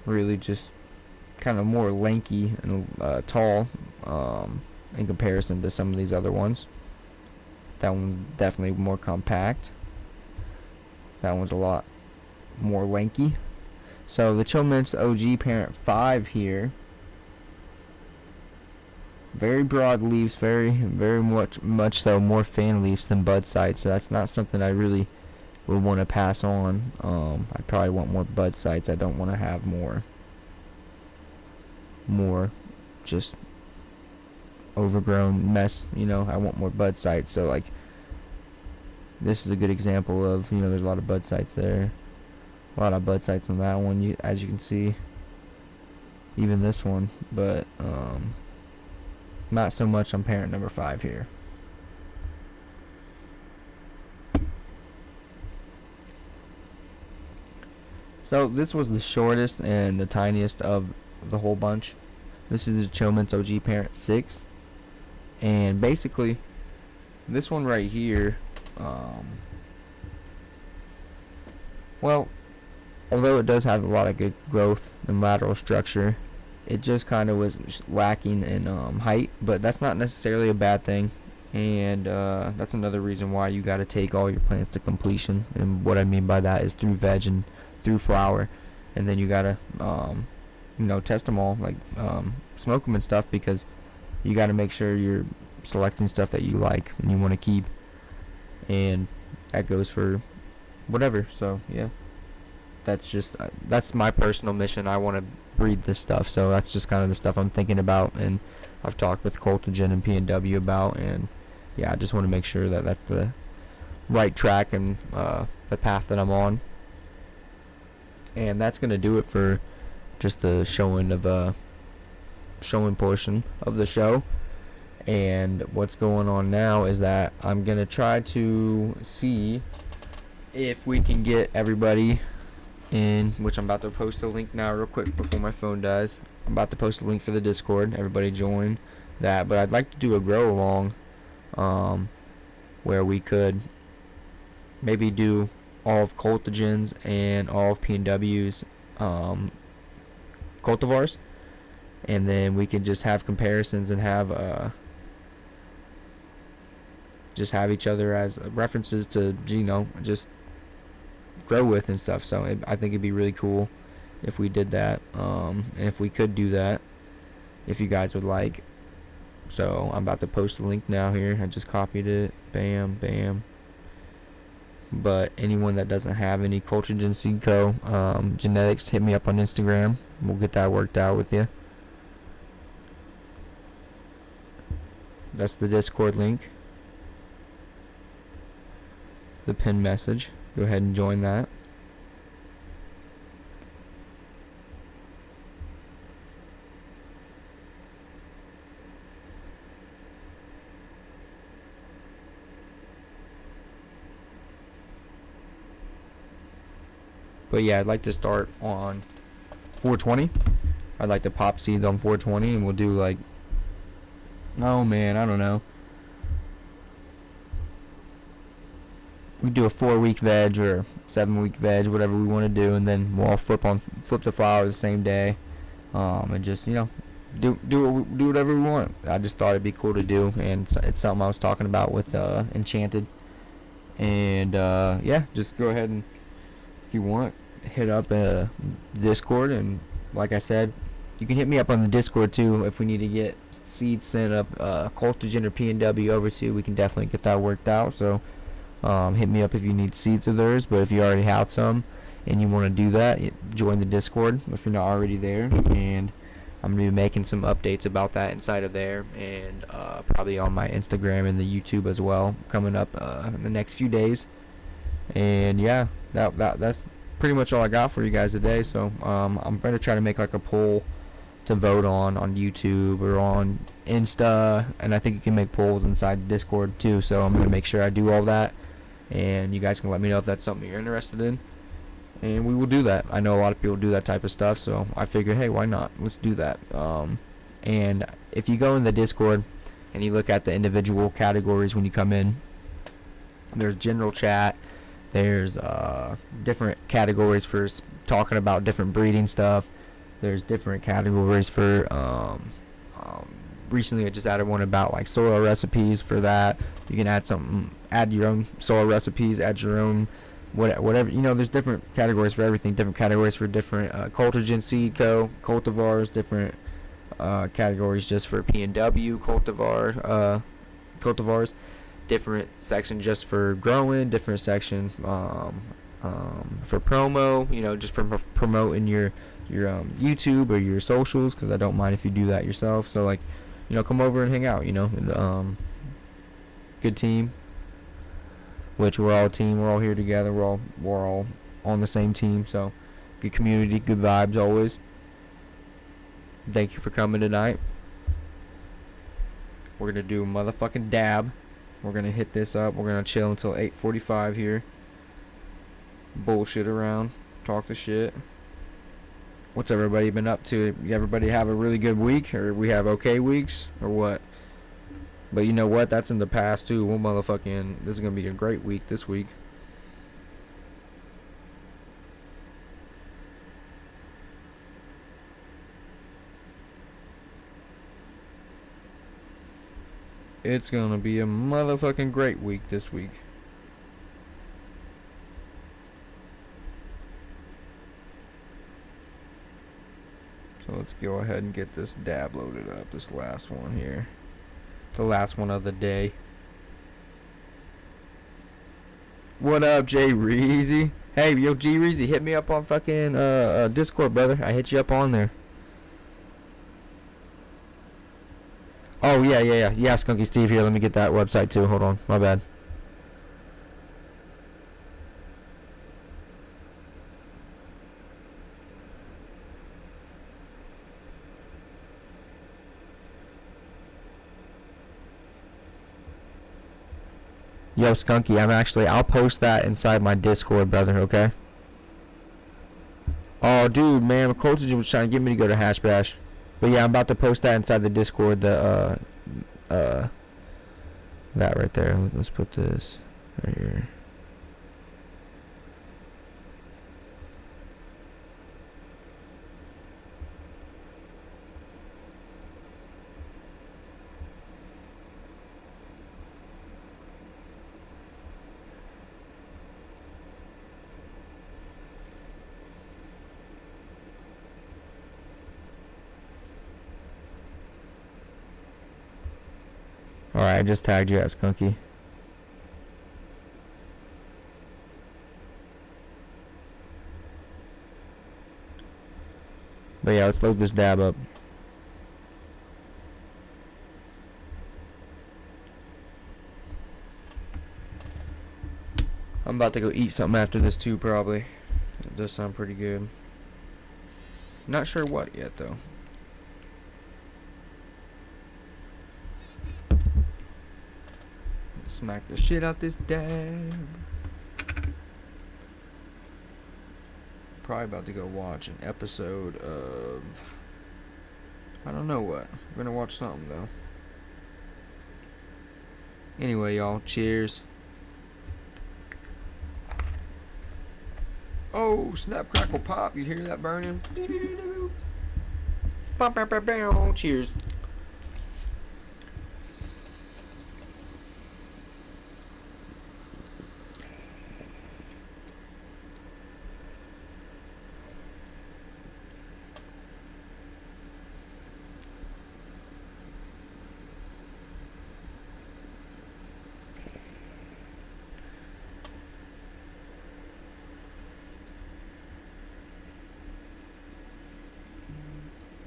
Really just kind of more lanky and tall in comparison to some of these other ones. That one's definitely more compact. That one's a lot more lanky. So the Chill Mints OG parent 5 here. Very broad leaves, very much so more fan leaves than bud sites. So that's not something I really would want to pass on. I probably want more bud sites. I don't want to have more just overgrown mess, you know. I want more bud sites. So like this is a good example of, you know, there's a lot of bud sites there. A lot of bud sites on that one, as you can see. Even this one, but not so much on parent number 5 here. So this was the shortest and the tiniest of the whole bunch. This is the Chill Mints OG parent 6. And basically, this one right here, well, although it does have a lot of good growth and lateral structure, it just kind of was lacking in height, but that's not necessarily a bad thing. And that's another reason why you got to take all your plants to completion. And what I mean by that is through veg and through flower, and then you got to you know, test them all, like smoke them and stuff, because you got to make sure you're selecting stuff that you like and you want to keep, and that goes for whatever. So yeah, that's just that's my personal mission. I want to breed this stuff, so that's just kind of the stuff I'm thinking about, and I've talked with Cultigen and P&W about, and yeah, I just want to make sure that that's the right track and the path that I'm on. And that's gonna do it for just the showing portion of the show. And what's going on now is that I'm gonna try to see if we can get everybody in, which I'm about to post a link now real quick before my phone dies. I'm about to post a link for the Discord. Everybody join that. But I'd like to do a grow along where we could maybe do all of Cultigen's and all of P&W's cultivars, and then we could just have comparisons and have just have each other as references to, you know, just grow with and stuff. So I think it'd be really cool if we did that, and if we could do that, if you guys would like. So I'm about to post the link now here. I just copied it. Bam, bam. But anyone that doesn't have any Cultigen Seed Co. genetics, hit me up on Instagram. We'll get that worked out with you. That's the Discord link. It's the pinned message. Go ahead and join that. But yeah, I'd like to start on 420. I'd like to pop seeds on 420, and we'll do like, oh man, I don't know. We do a 4-week veg or 7-week veg, whatever we want to do, and then we'll all flip the flower the same day, and just, you know, do whatever we want. I just thought it'd be cool to do, and it's something I was talking about with Enchanted, and yeah, just go ahead and, if you want, hit up Discord, and like I said, you can hit me up on the Discord too if we need to get seeds sent up Cultigen or P&W over to. We can definitely get that worked out. So hit me up if you need seeds of theirs, but if you already have some and you want to do that, join the Discord if you're not already there, and I'm gonna be making some updates about that inside of there, and probably on my Instagram and the YouTube as well, coming up in the next few days. And yeah, that's pretty much all I got for you guys today. So I'm gonna try to make like a poll to vote on YouTube or on Insta, and I think you can make polls inside Discord too. So I'm gonna make sure I do all that, and you guys can let me know if that's something you're interested in, and we will do that. I know a lot of people do that type of stuff, so I figured, hey, why not? Let's do that. And if you go in the Discord and you look at the individual categories when you come in, there's general chat. There's different categories for talking about different breeding stuff. There's different categories for recently I just added one about like soil recipes. For that, you can add your own soil recipes, add your own whatever, there's different categories for everything, different categories for different cultigen seed cultivars, different categories just for P&W cultivars, different section just for growing, different section for promo, just for promoting your YouTube or your socials, because I don't mind if you do that yourself. So like, come over and hang out, and, good team, which we're all a team, we're all here together, we're all on the same team. So good community, good vibes always. Thank you for coming tonight. We're gonna do a motherfucking dab. We're gonna hit this up. We're gonna chill until 8:45 here. Bullshit around, talk the shit. What's everybody been up to? Everybody have a really good week, or we have okay weeks, or what? But you know what? That's in the past too. This is gonna be a great week this week. It's gonna be a motherfucking great week this week. So let's go ahead and get this dab loaded up. This last one here. The last one of the day. What up, Jay Reezy? Hey, yo, G Reezy, hit me up on fucking Discord, brother. I hit you up on there. Oh, yeah, Skunky Steve here. Let me get that website too. Hold on. My bad. Yo, Skunky, I'll post that inside my Discord, brother, okay? Oh, dude, man, Colton was trying to get me to go to Hash Bash. But yeah, I'm about to post that inside the Discord, that right there. Let's put this right here. Alright, I just tagged you at Skunky. But yeah, let's load this dab up. I'm about to go eat something after this too, probably. It does sound pretty good. Not sure what yet, though. Smack the shit out this dab. Probably about to go watch an episode of, I don't know what. We're gonna watch something though. Anyway, y'all, cheers. Oh, snap, crackle, pop. You hear that burning? Cheers.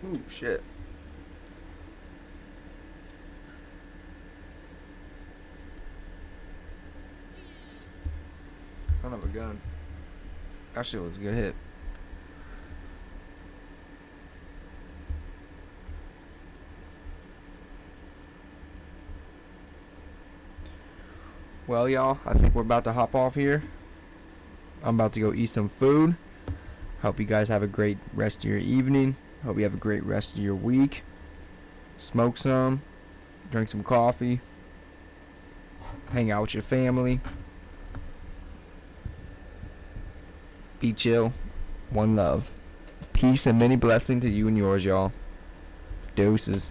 Ooh, shit. Son of a gun. That shit was a good hit. Well, y'all, I think we're about to hop off here. I'm about to go eat some food. Hope you guys have a great rest of your evening. Hope you have a great rest of your week. Smoke some. Drink some coffee. Hang out with your family. Be chill. One love. Peace and many blessings to you and yours, y'all. Deuces.